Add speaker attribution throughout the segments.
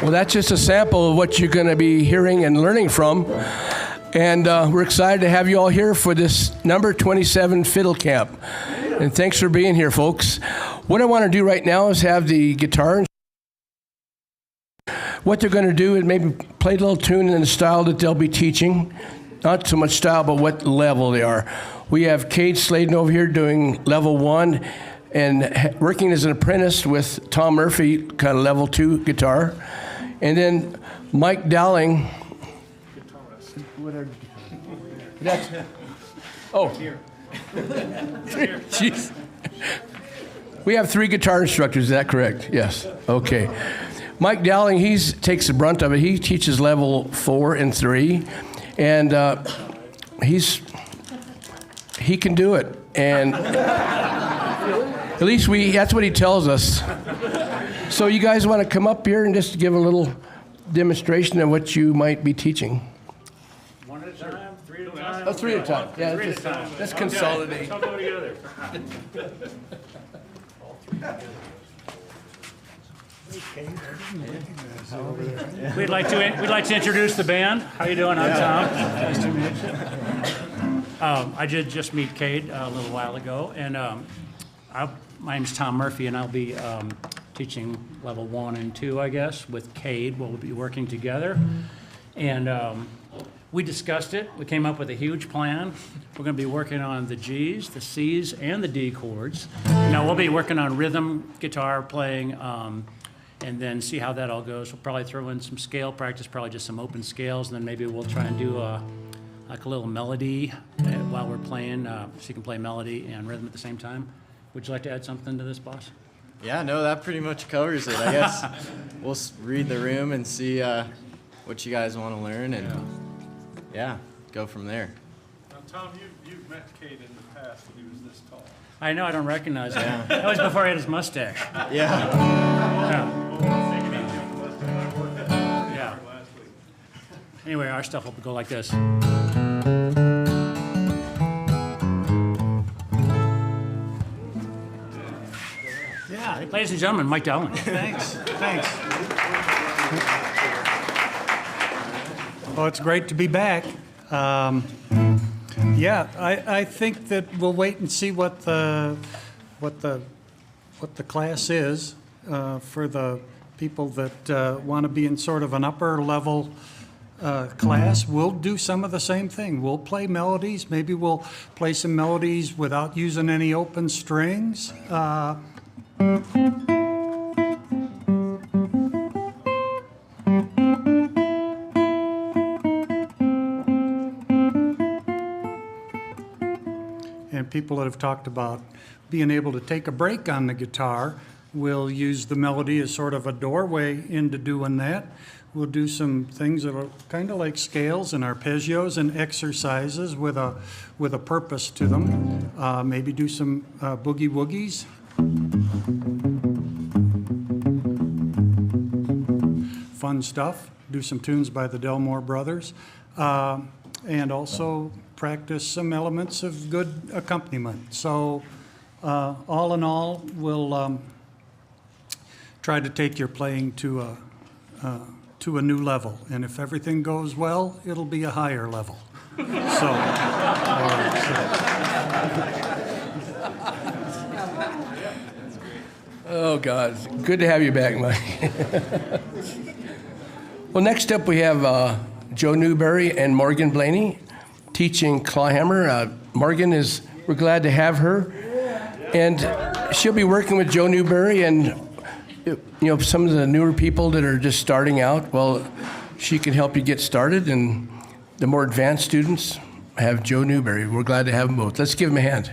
Speaker 1: Well, that's just a sample of what you're going to be hearing and learning from. And we're excited to have you all here for this number 27 Fiddle Camp. And thanks for being here, folks. What I want to do right now is have the guitar. What they're going to do is maybe play a little tune in the style that they'll be teaching. Not so much style, but what level they are. We have Cade Sladen over here doing level 1 and working as an apprentice with Tom Murphy, kind of level 2 guitar. And then Mike Dowling. That's, oh. Jeez. We have 3 guitar instructors, is that correct? Yes. Okay. Mike Dowling, he takes the brunt of it. He teaches level 4 and 3. And he can do it. And at least that's what he tells us. So you guys want to come up here and just give a little demonstration of what you might be teaching?
Speaker 2: One at a time, 3 at a time?
Speaker 1: Oh, 3 at a time. Yeah,
Speaker 2: three at a time.
Speaker 1: Let's consolidate.
Speaker 2: Let's all go together. We'd like to introduce the band. How you doing? I'm Tom. Nice to meet you. I did just meet Cade a little while ago, and my name's Tom Murphy, and I'll be teaching level 1 and 2, I guess, with Cade. We'll be working together, and we discussed it. We came up with a huge plan. We're going to be working on the G's, the C's, and the D chords. Now we'll be working on rhythm guitar playing. And then see how that all goes. We'll probably throw in some scale practice, probably just some open scales, and then maybe we'll try and do like a little melody while we're playing, so you can play melody and rhythm at the same time. Would you like to add something to this, boss?
Speaker 3: Yeah, no, that pretty much covers it. I guess we'll read the room and see what you guys want to learn, and yeah, go from there.
Speaker 4: Now, Tom, you've met Cade in the past when he was this tall.
Speaker 2: I know, I don't recognize him. That was before he had his mustache.
Speaker 3: Yeah.
Speaker 2: Yeah. Anyway, our stuff will go like this. Yeah, ladies and gentlemen, Mike Dowling.
Speaker 5: Thanks. Well, it's great to be back. Yeah, I think that we'll wait and see what the class is for the people that want to be in sort of an upper level class. We'll do some of the same thing. We'll play melodies. Maybe we'll play some melodies without using any open strings. And people that have talked about being able to take a break on the guitar, we'll use the melody as sort of a doorway into doing that. We'll do some things that are kind of like scales and arpeggios and exercises with a purpose to them. Maybe do some boogie woogies. Fun stuff. Do some tunes by the Delmore Brothers. And also practice some elements of good accompaniment. So all in all, we'll try to take your playing to a new level. And if everything goes well, it'll be a higher level.
Speaker 1: Oh, God. Good to have you back, Mike. Well, next up we have Joe Newberry and Morgan Blaney teaching clawhammer. Morgan we're glad to have her. And she'll be working with Joe Newberry and some of the newer people that are just starting out. Well, she can help you get started, and the more advanced students have Joe Newberry. We're glad to have them both. Let's give them a hand.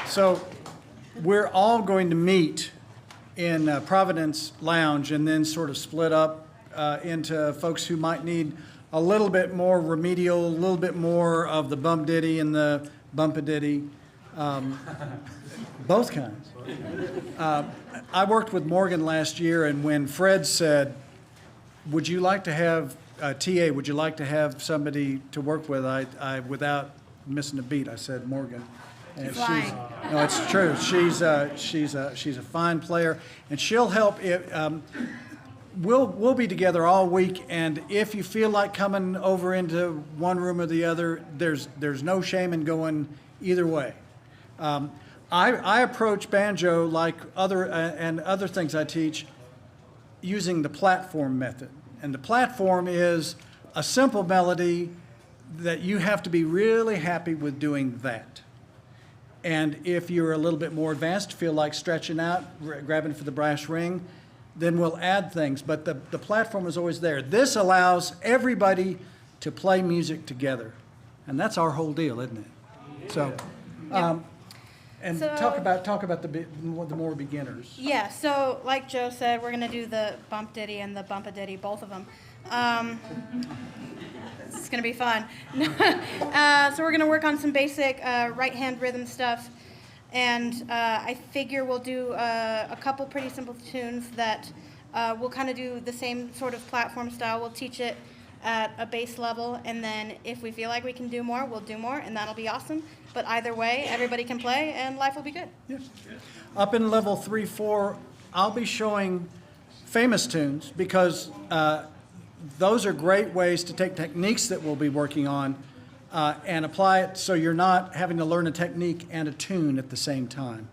Speaker 6: So we're all going to meet in Providence Lounge and then sort of split up into folks who might need a little bit more remedial, a little bit more of the bump ditty and the bumpaditty, both kinds. I worked with Morgan last year, and when Fred said, would you like to have a TA, would you like to have somebody to work with, I without missing a beat, I said Morgan. And
Speaker 7: lying.
Speaker 6: No, it's true. She's a fine player, and she'll help. We'll be together all week, and if you feel like coming over into one room or the other, there's no shame in going either way. I approach banjo like other things I teach using the platform method, and the platform is a simple melody that you have to be really happy with doing that. And if you're a little bit more advanced, feel like stretching out, grabbing for the brass ring, then we'll add things. But the platform is always there. This allows everybody to play music together. And that's our whole deal, isn't it? So, and
Speaker 7: So-
Speaker 6: talk about the more beginners.
Speaker 7: Yeah, so like Joe said, we're going to do the bump ditty and the bump-a-ditty, both of them. It's going to be fun. So we're going to work on some basic right-hand rhythm stuff. And I figure we'll do a couple pretty simple tunes that we'll kind of do the same sort of platform style. We'll teach it at a base level, and then if we feel like we can do more, we'll do more, and that'll be awesome. But either way, everybody can play, and life will be good.
Speaker 6: Yeah. Up in level 3, 4, I'll be showing famous tunes because those are great ways to take techniques that we'll be working on and apply it so you're not having to learn a technique and a tune at the same time.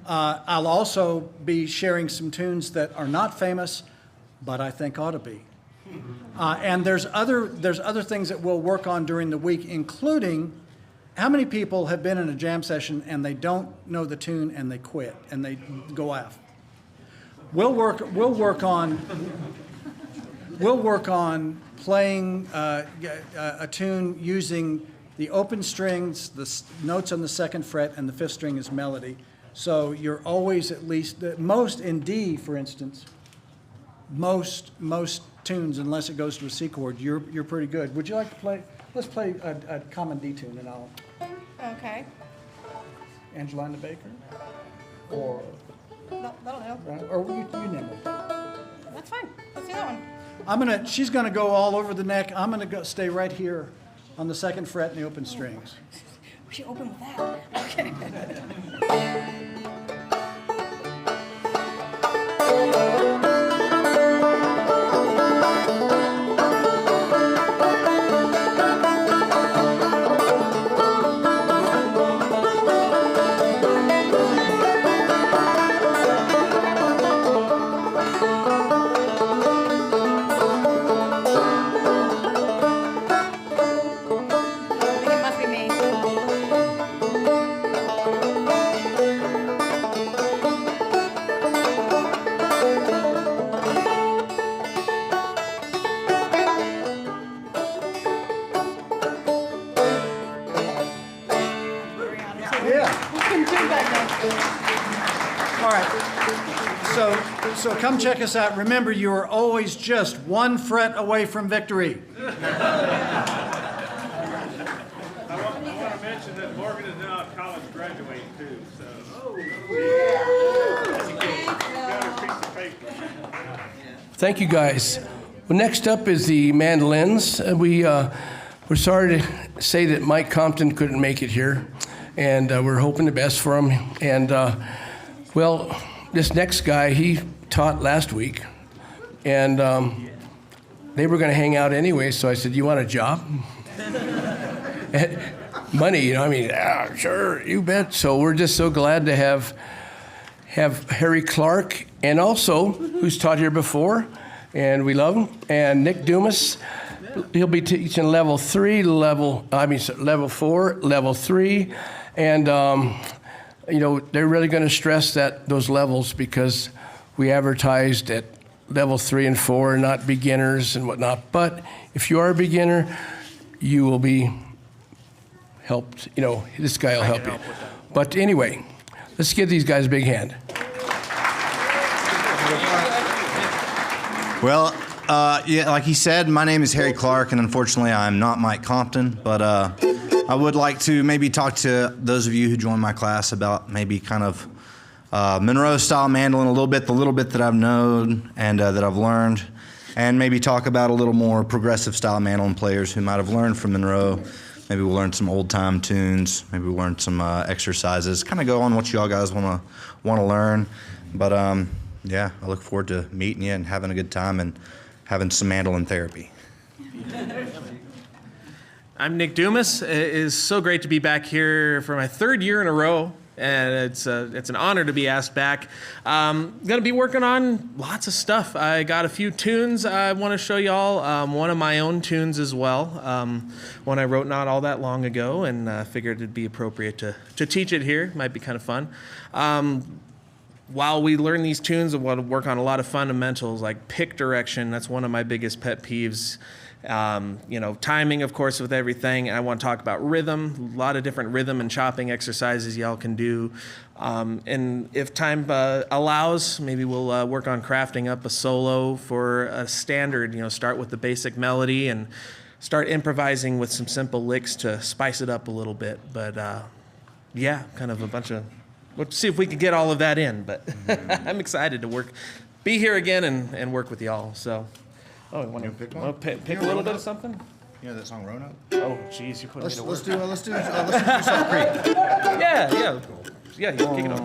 Speaker 6: I'll also be sharing some tunes that are not famous, but I think ought to be. And there's other things that we'll work on during the week, including how many people have been in a jam session and they don't know the tune and they quit and they go off. We'll work on playing a tune using the open strings, the notes on the 2nd fret, and the 5th string as melody. So you're always at least, most in D, for instance, most tunes, unless it goes to a C chord, you're pretty good. Would you like to play? Let's play a common D tune, and I'll.
Speaker 7: Okay.
Speaker 6: Angelina Baker, or
Speaker 7: That'll do.
Speaker 6: or you name it.
Speaker 7: That's fine. Let's do that one.
Speaker 6: She's gonna go all over the neck. I'm gonna stay right here on the 2nd fret and the open strings.
Speaker 7: We should open with that. Okay.
Speaker 6: All right. So come check us out. Remember, you are always just 1 fret away from victory.
Speaker 4: I want to mention that Morgan is now a college graduate too, so. Got a piece of paper.
Speaker 1: Thank you, guys. Well, next up is the mandolins. We're sorry to say that Mike Compton couldn't make it here, and we're hoping the best for him. And well, this next guy, he taught last week, and they were going to hang out anyway. So I said, "You want a job?" Money, you know. I mean, yeah, sure, you bet. So we're just so glad to have Harry Clark, and also who's taught here before, and we love him, and Nick Dumas. He'll be teaching level 4, level 3, and you know, they're really going to stress those levels because we advertised at level 3 and 4, not beginners and whatnot. But if you are a beginner, you will be helped. You know, this guy will help you. But anyway, let's give these guys a big hand.
Speaker 8: Well, yeah, like he said, my name is Harry Clark, and unfortunately I'm not Mike Compton, but I would like to maybe talk to those of you who joined my class about maybe kind of Monroe-style mandolin a little bit, the little bit that I've known and that I've learned, and maybe talk about a little more progressive-style mandolin players who might have learned from Monroe, Maybe we'll learn some old time tunes. Maybe we'll learn some exercises. Kind of go on what y'all guys want to learn. But yeah, I look forward to meeting you and having a good time and having some mandolin therapy.
Speaker 9: I'm Nick Dumas. It is so great to be back here for my third year in a row, and it's an honor to be asked back. Going to be working on lots of stuff. I got a few tunes I want to show y'all. One of my own tunes as well. One I wrote not all that long ago, and figured it'd be appropriate to teach it here. Might be kind of fun. While we learn these tunes, I want to work on a lot of fundamentals like pick direction. That's one of my biggest pet peeves. Timing, of course, with everything. And I want to talk about rhythm, a lot of different rhythm and chopping exercises y'all can do. And if time allows, maybe we'll work on crafting up a solo for a standard, start with the basic melody and start improvising with some simple licks to spice it up a little bit. But yeah, kind of a bunch of, we'll see if we can get all of that in. But I'm excited to be here again and work with y'all. So. Oh, you want to pick a little bit of something?
Speaker 8: You know that song Roanoke?
Speaker 9: Oh, jeez, you're putting me to work.
Speaker 8: Let's do Salt Creek.
Speaker 9: Yeah, you can kick it off.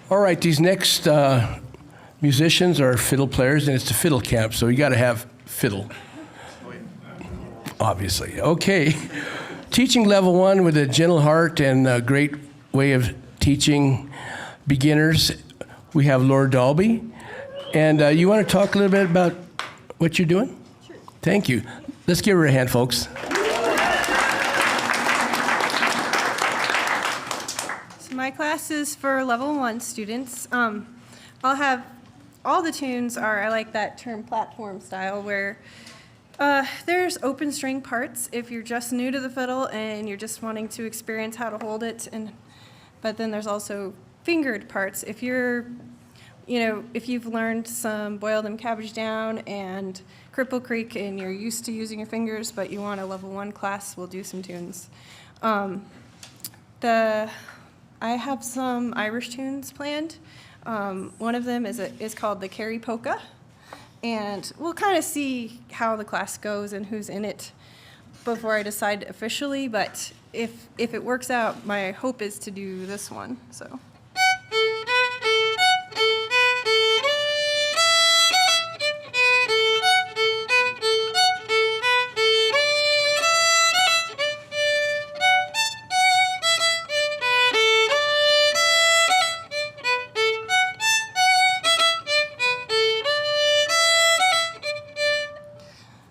Speaker 1: All right, these next musicians are fiddle players, and it's the fiddle camp, so you got to have fiddle, obviously. Okay, teaching level 1 with a gentle heart and a great way of teaching beginners. We have Laura Dalby, and you want to talk a little bit about what you're doing? Sure. Thank you. Let's give her a hand, folks.
Speaker 10: My class is for level 1 students. I'll have all the tunes are, I like that term platform style, where there's open string parts if you're just new to the fiddle and you're just wanting to experience how to hold it, but then there's also fingered parts if you're, if you've learned some Boil Them Cabbage Down and Cripple Creek and you're used to using your fingers but you want a level 1 class, we'll do some tunes. I have some Irish tunes planned. One of them is called the Carrie Polka, and we'll kind of see how the class goes and who's in it before I decide officially, but if it works out, my hope is to do this one, so.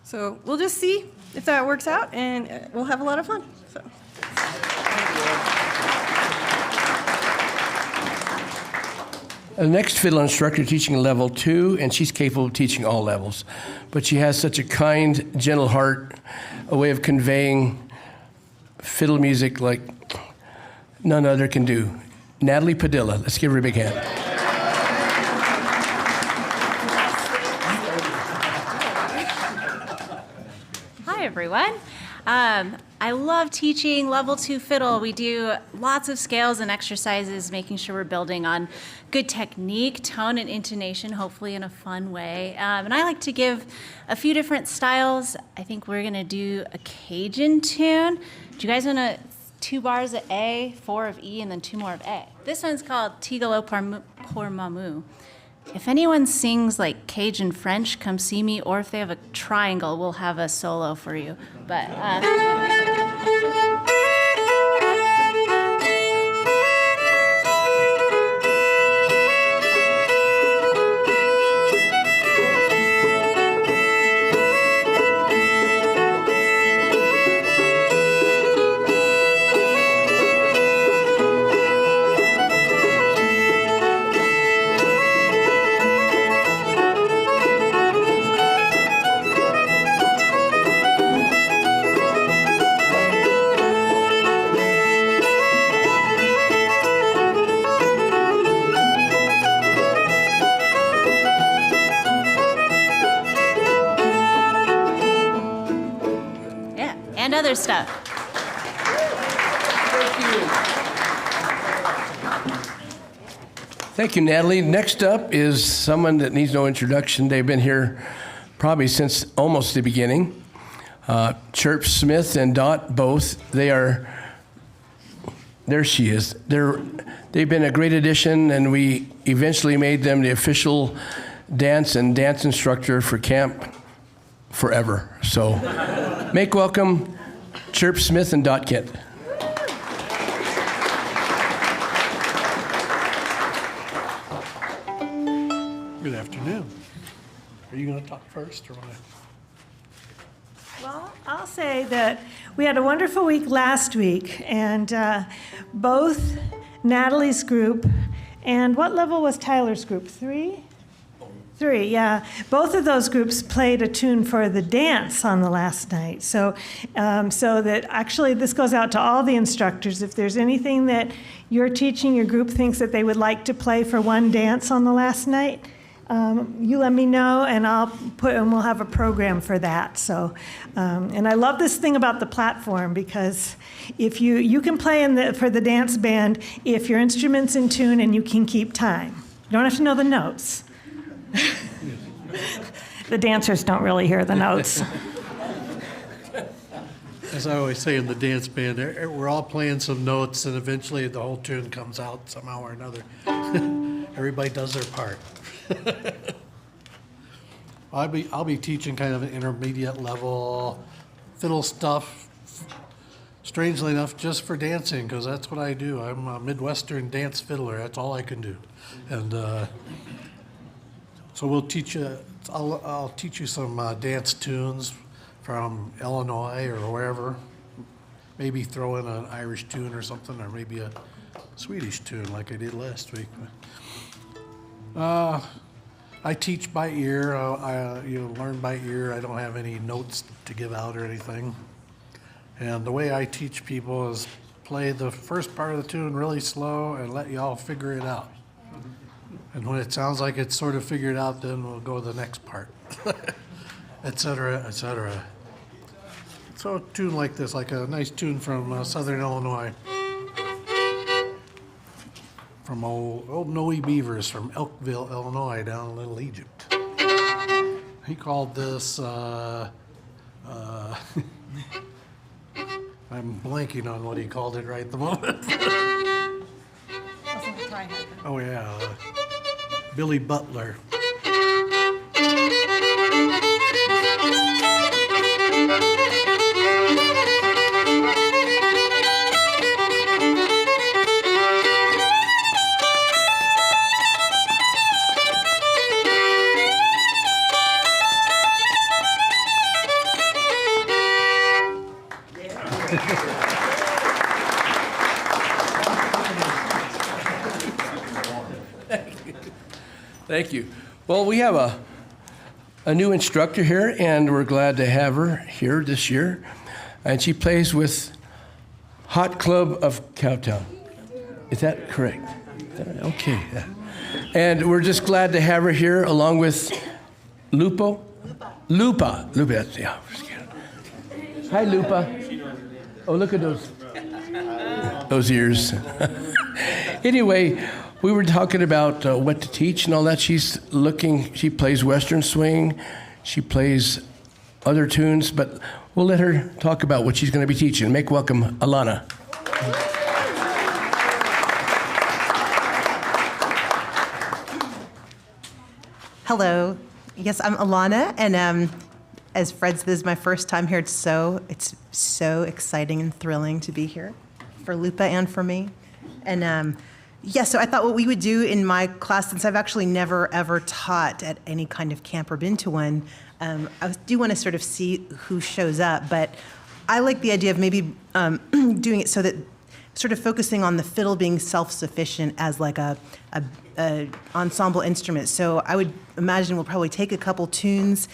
Speaker 10: So we'll just see if that works out, and we'll have a lot of fun. So.
Speaker 1: The next fiddle instructor teaching level 2, and she's capable of teaching all levels. But she has such a kind, gentle heart, a way of conveying fiddle music like none other can do. Natalie Padilla. Let's give her a big hand.
Speaker 11: Hi, everyone. I love teaching level 2 fiddle. We do lots of scales and exercises, making sure we're building on good technique, tone, and intonation, hopefully in a fun way. And I like to give a few different styles. I think we're going to do a Cajun tune. Do you guys want to 2 bars of A, 4 of E, and then 2 more of A? This one's called Tigalo pour Mamou. If anyone sings like Cajun French, come see me, or if they have a triangle, we'll have a solo for you. But and other stuff.
Speaker 1: Thank you, Natalie. Next up is someone that needs no introduction. They've been here probably since almost the beginning. Chirp Smith and Dot both. There she is. They've been a great addition, and we eventually made them the official dance instructor for camp forever. So make welcome Chirp Smith and Dot Kent.
Speaker 12: Good afternoon. Are you going to talk first or what?
Speaker 13: Well, I'll say that we had a wonderful week last week, and both Natalie's group and what level was Tyler's group? 3? 3, yeah. Both of those groups played a tune for the dance on the last night. So that actually this goes out to all the instructors. If there's anything that you're teaching, your group thinks that they would like to play for one dance on the last night, you let me know, and we'll have a program for that. So, and I love this thing about the platform, because if you can play for the dance band if your instrument's in tune and you can keep time. You don't have to know the notes. The dancers don't really hear the notes.
Speaker 12: As I always say in the dance band, we're all playing some notes, and eventually the whole tune comes out somehow or another. Everybody does their part. I'll be teaching kind of an intermediate level fiddle stuff, strangely enough, just for dancing, because that's what I do. I'm a Midwestern dance fiddler. That's all I can do. And so we'll teach you. I'll teach you some dance tunes from Illinois or wherever. Maybe throw in an Irish tune or something, or maybe a Swedish tune like I did last week. I teach by ear. I learn by ear. I don't have any notes to give out or anything. And the way I teach people is play the first part of the tune really slow and let you all figure it out. And when it sounds like it's sort of figured out, then we'll go to the next part, et cetera, et cetera. So a tune like this, like a nice tune from Southern Illinois, from old Noe Beavers from Elkville, Illinois, down in Little Egypt. He called this, I'm blanking on what he called it right at the moment. Oh yeah, Billy Butler.
Speaker 1: Thank you. Well, we have a new instructor here, and we're glad to have her here this year. And she plays with Hot Club of Cowtown. Is that correct? Okay. And we're just glad to have her here along with Lupa. That's, yeah. Hi, Lupa. Oh, look at those ears. Anyway, we were talking about what to teach and all that. She plays Western swing. She plays other tunes, but we'll let her talk about what she's going to be teaching. Make welcome Alana.
Speaker 14: Hello. Yes, I'm Alana, and as Fred said, this is my first time here. It's so exciting and thrilling to be here for Lupa and for me. And so I thought what we would do in my class, since I've actually never ever taught at any kind of camp or been to one, I do want to sort of see who shows up, but I like the idea of maybe doing it so that sort of focusing on the fiddle being self-sufficient as like a ensemble instrument. So I would imagine we'll probably take a couple tunes,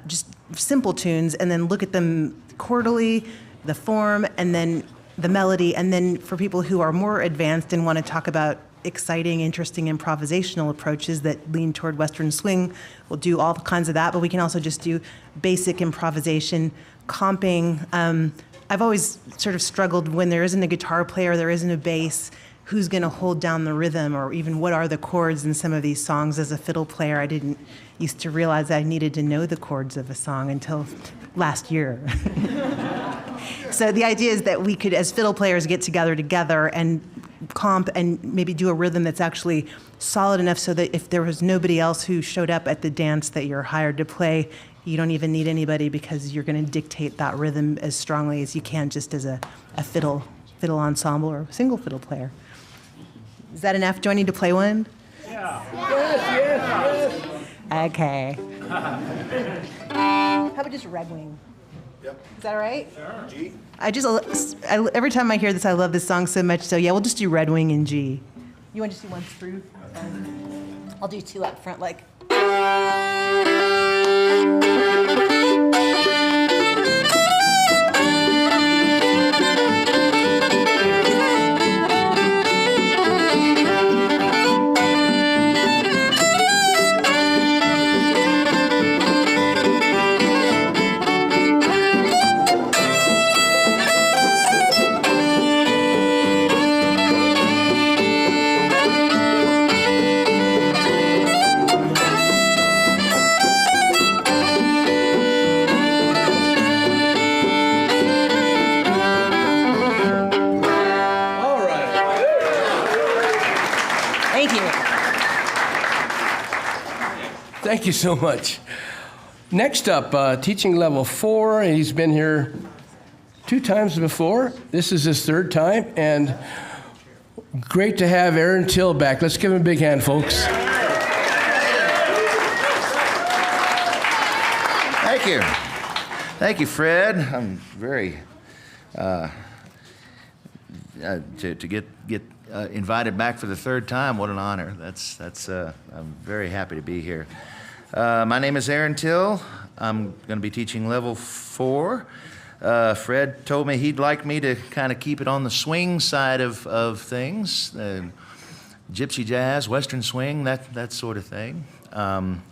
Speaker 14: just simple tunes, and then look at them chordally, the form, and then the melody. And then for people who are more advanced and want to talk about exciting, interesting improvisational approaches that lean toward Western swing, we'll do all kinds of that, but we can also just do basic improvisation, comping. I've always sort of struggled when there isn't a guitar player, there isn't a bass, who's going to hold down the rhythm, or even what are the chords in some of these songs. As a fiddle player, I didn't used to realize I needed to know the chords of a song until last year. So the idea is that we could, as fiddle players, get together and comp and maybe do a rhythm that's actually solid enough so that if there was nobody else who showed up at the dance that you're hired to play, you don't even need anybody because you're going to dictate that rhythm as strongly as you can just as a fiddle ensemble or single fiddle player. Is that enough? Do I need to play one?
Speaker 4: Yeah.
Speaker 1: Yes.
Speaker 14: Okay. How about just Red Wing?
Speaker 8: Yep.
Speaker 14: Is that all right?
Speaker 8: Sure. G.
Speaker 14: Every time I hear this, I love this song so much. So yeah, we'll just do Red Wing in G. You want to just do one through? I'll do two up front, like.
Speaker 1: Thank you so much. Next up, teaching level 4. He's been here 2 times before. This is his 3rd time, and great to have Aaron Till back. Let's give him a big hand, folks.
Speaker 15: Thank you. Thank you, Fred. I'm very to get invited back for the 3rd time. What an honor. I'm very happy to be here. My name is Aaron Till. I'm going to be teaching level 4. Fred told me he'd like me to kind of keep it on the swing side of things, gypsy jazz, Western swing, that sort of thing. I'm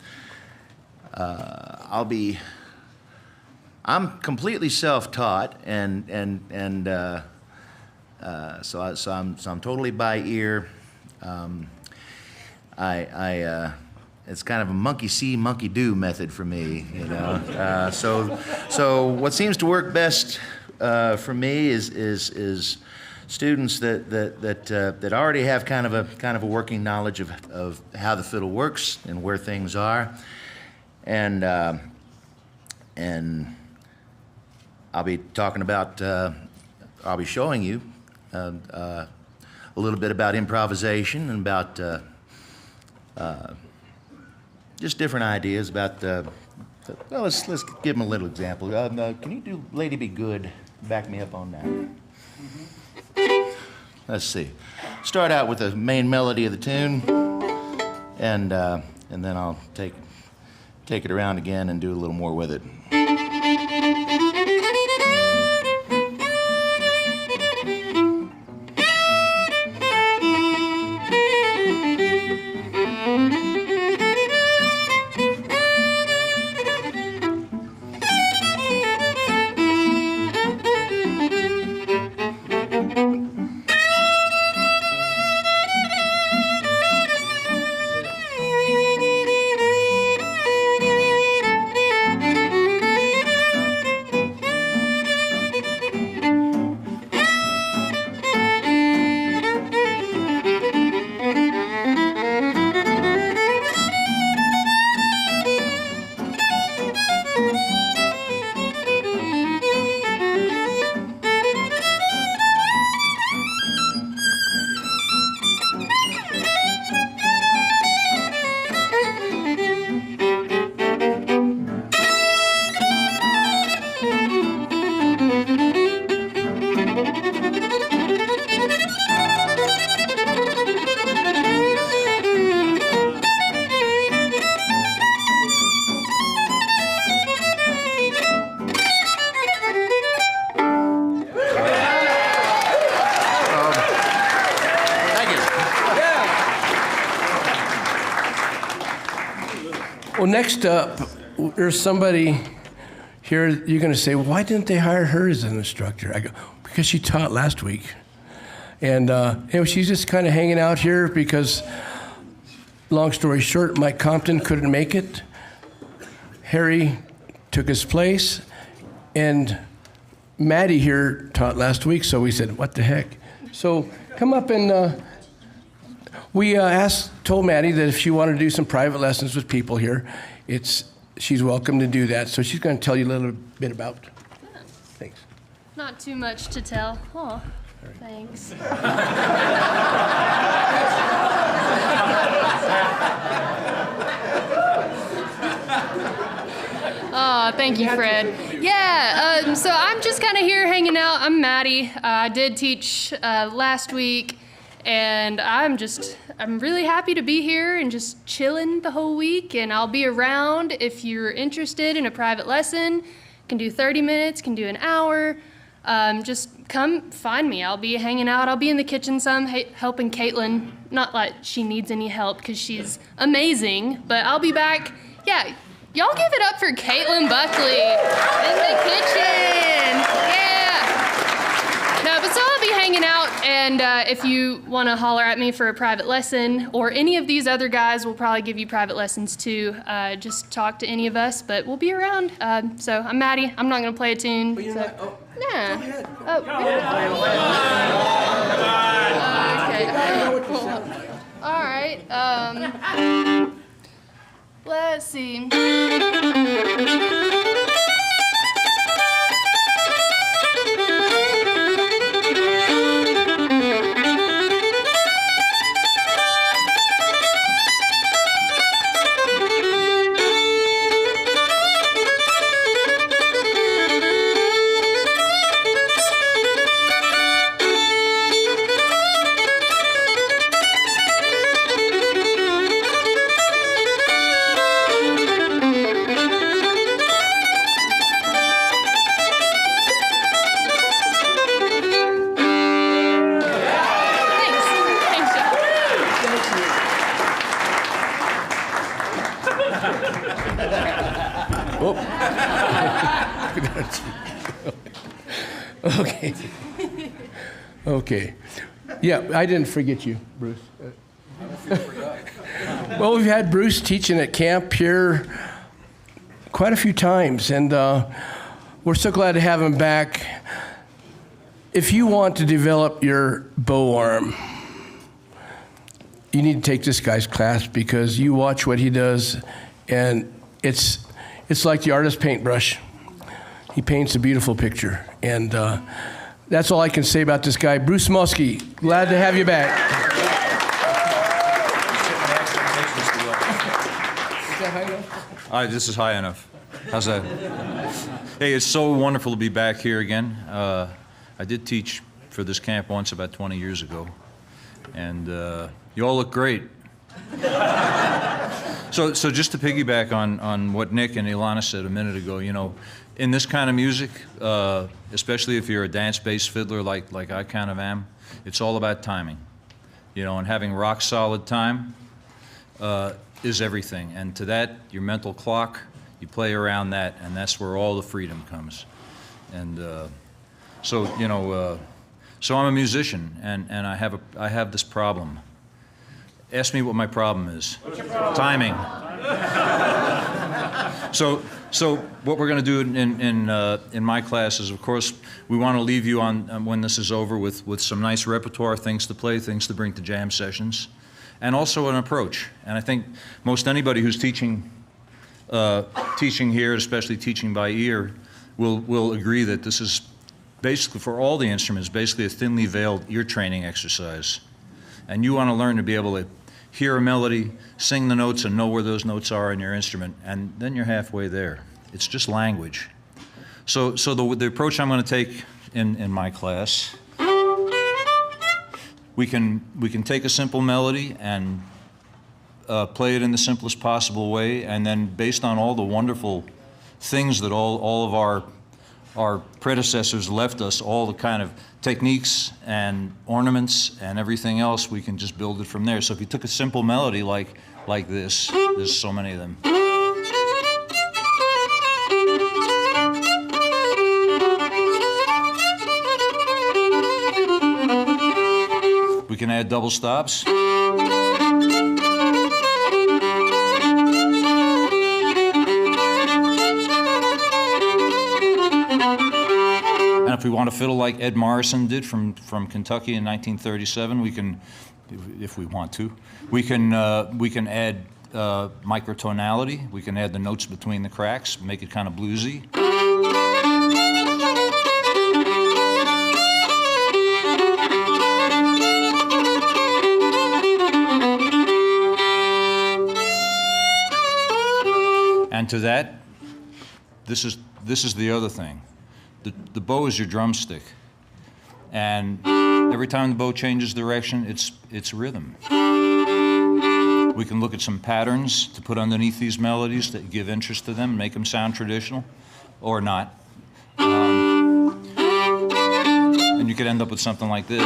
Speaker 15: completely self-taught, so I'm totally by ear. It's kind of a monkey see, monkey do method for me, you know. So what seems to work best for me is students that already have kind of a working knowledge of how the fiddle works and where things are, and I'll be talking about. I'll be showing you a little bit about improvisation and about just different ideas about. Well, let's give them a little example. Can you do "Lady Be Good"? Back me up on that. Mm-hmm. Let's see. Start out with the main melody of the tune, and then I'll take it around again and do a little more with it.
Speaker 1: Well, next up, there's somebody here. You're going to say, why didn't they hire her as an instructor? I go, because she taught last week. And she's just kind of hanging out here because, long story short, Mike Compton couldn't make it. Harry took his place, and Maddie here taught last week, so we said, what the heck? So come up and we told Maddie that if she wanted to do some private lessons with people here, she's welcome to do that. So she's going to tell you a little bit about. Thanks.
Speaker 16: Not too much to tell. Oh, thanks. Oh, thank you, Fred. Yeah, so I'm just kind of here hanging out. I'm Maddie. I did teach last week, and I'm really happy to be here and just chilling the whole week, and I'll be around if you're interested in a private lesson. Can do 30 minutes, can do an hour. Just come find me. I'll be hanging out. I'll be in the kitchen some, helping Caitlin. Not like she needs any help because she's amazing, but I'll be back. Yeah, y'all give it up for Caitlin Buckley in the kitchen. Yeah. No, but so I'll be hanging out, and if you want to holler at me for a private lesson, or any of these other guys will probably give you private lessons too. Just talk to any of us, but we'll be around. So I'm Maddie. I'm not going to play a tune. But you're not, nah. Go ahead. Oh, really? Okay. All right. Let's see.
Speaker 1: Okay. Okay. Yeah, I didn't forget you, Bruce. Well, we've had Bruce teaching at camp here quite a few times, and we're so glad to have him back. If you want to develop your bow arm, you need to take this guy's class because you watch what he does, and it's like the artist's paintbrush. He paints a beautiful picture, and that's all I can say about this guy. Bruce Muskie, glad to have you back.
Speaker 17: This is high enough. How's that? Hey, it's so wonderful to be back here again. I did teach for this camp once about 20 years ago, and you all look great. So just to piggyback on what Nick and Ilana said a minute ago, you know, in this kind of music, especially if you're a dance-based fiddler like I kind of am, it's all about timing, you know, and having rock solid time is everything. And to that, your mental clock, you play around that, and that's where all the freedom comes. And so, you know, so I'm a musician, and I have this problem. Ask me what my problem is.
Speaker 4: What's your problem?
Speaker 17: Timing. So what we're going to do in my class is, of course, we want to leave you on when this is over with some nice repertoire, things to play, things to bring to jam sessions, and also an approach. And I think most anybody who's teaching here, especially teaching by ear, will agree that this is basically, for all the instruments, basically a thinly veiled ear training exercise. And you want to learn to be able to hear a melody, sing the notes, and know where those notes are in your instrument, and then you're halfway there. It's just language. So the approach I'm going to take in my class, we can take a simple melody and play it in the simplest possible way, and then based on all the wonderful things that all of our predecessors left us, all the kind of techniques and ornaments and everything else, we can just build it from there. So if you took a simple melody like this, there's so many of them. can add double stops. And if we want to fiddle like Ed Morrison did from Kentucky in 1937, we can, if we want to, we can add microtonality. We can add the notes between the cracks, make it kind of bluesy. And to that, this is the other thing. The bow is your drumstick, and every time the bow changes direction, it's rhythm. We can look at some patterns to put underneath these melodies that give interest to them, make them sound traditional, or not. And you could end up with something like this.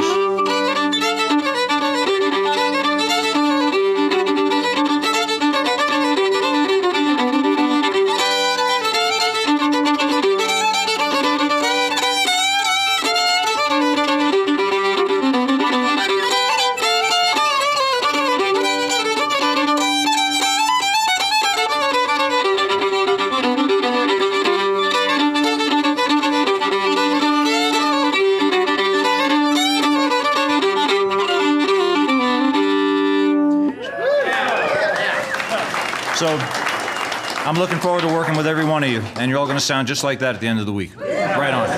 Speaker 17: So I'm looking forward to working with every one of you, and you're all going to sound just like that at the end of the week. Right on.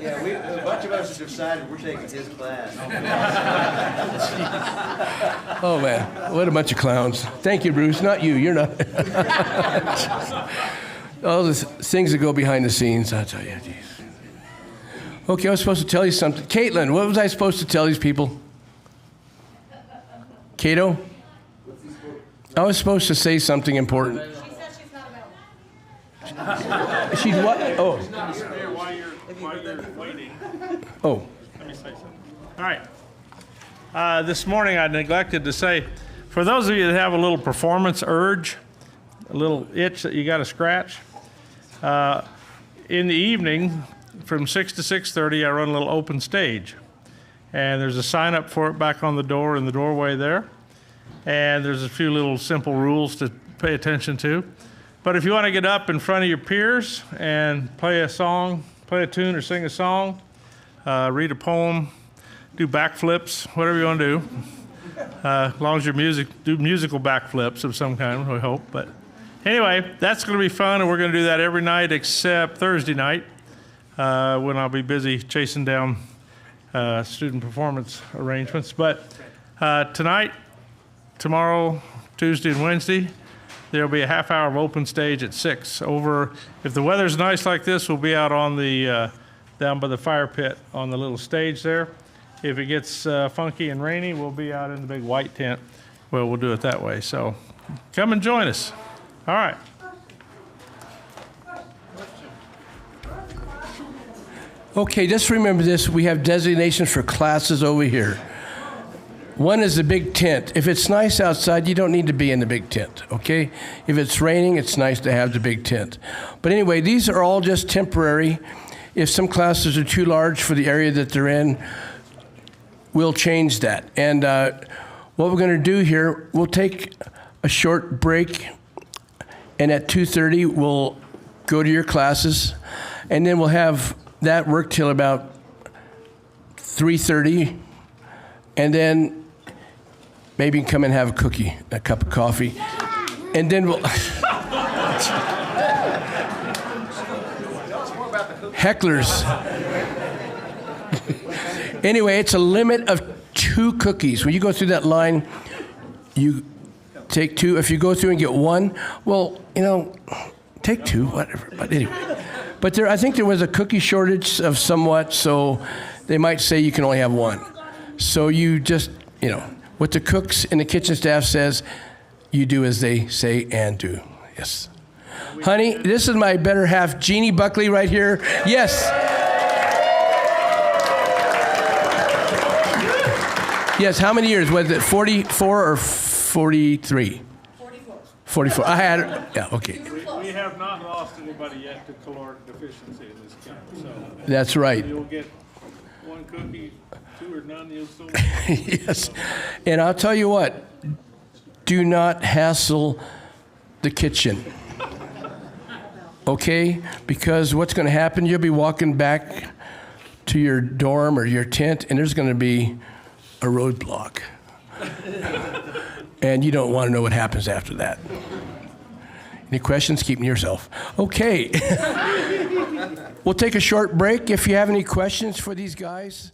Speaker 15: Yeah, a bunch of us have decided we're taking his class.
Speaker 1: Oh, man, what a bunch of clowns. Thank you, Bruce. Not you. You're not. All the things that go behind the scenes, I'll tell you. Geez. Okay, I was supposed to tell you something. Caitlin, what was I supposed to tell these people? Cato? I was supposed to say something important.
Speaker 7: She said she's not available.
Speaker 1: She's what? Oh.
Speaker 4: She's not there while you're waiting.
Speaker 1: Oh.
Speaker 4: Let me say something. All right. This morning I neglected to say, for those of you that have a little performance urge, a little itch that you got to scratch, in the evening, from 6 to 6:30, I run a little open stage. And there's a sign up for it back on the door in the doorway there. And there's a few little simple rules to pay attention to. But if you want to get up in front of your peers and play a song, play a tune or sing a song, read a poem, do backflips, whatever you want to do, as long as you're do musical backflips of some kind, we hope. But anyway, that's going to be fun, and we're going to do that every night except Thursday night. When I'll be busy chasing down student performance arrangements. But tonight, tomorrow, Tuesday, and Wednesday, there'll be a half hour of open stage at 6. If the weather's nice like this, we'll be out on the down by the fire pit on the little stage there. If it gets funky and rainy, we'll be out in the big white tent. Well, we'll do it that way. So come and join us. All right.
Speaker 1: Okay, just remember this. We have designations for classes over here. One is the big tent. If it's nice outside, you don't need to be in the big tent, okay? If it's raining, it's nice to have the big tent. But anyway, these are all just temporary. If some classes are too large for the area that they're in, we'll change that. And what we're going to do here, we'll take a short break, and at 2:30, we'll go to your classes, and then we'll have that work till about 3:30, and then maybe you can come and have a cookie, a cup of coffee, and then we'll hecklers. Anyway, it's a limit of 2 cookies. When you go through that line, you take 2. If you go through and get 1, well, take 2, whatever. But anyway. But I think there was a cookie shortage of somewhat, so they might say you can only have 1. So you just, what the cooks and the kitchen staff says, you do as they say and do. Yes. Honey, this is my better half, Jeannie Buckley right here. Yes. Yes, how many years? Was it 44 or 43? 44. I had, yeah, okay.
Speaker 4: We have not lost anybody yet to caloric deficiency in this camp, so.
Speaker 1: That's right.
Speaker 4: You'll get one cookie, 2 or none, you'll still.
Speaker 1: Yes. And I'll tell you what, do not hassle the kitchen. Okay? Because what's going to happen, you'll be walking back to your dorm or your tent, and there's going to be a roadblock. And you don't want to know what happens after that. Any questions? Keep them to yourself. Okay. We'll take a short break. If you have any questions for these guys,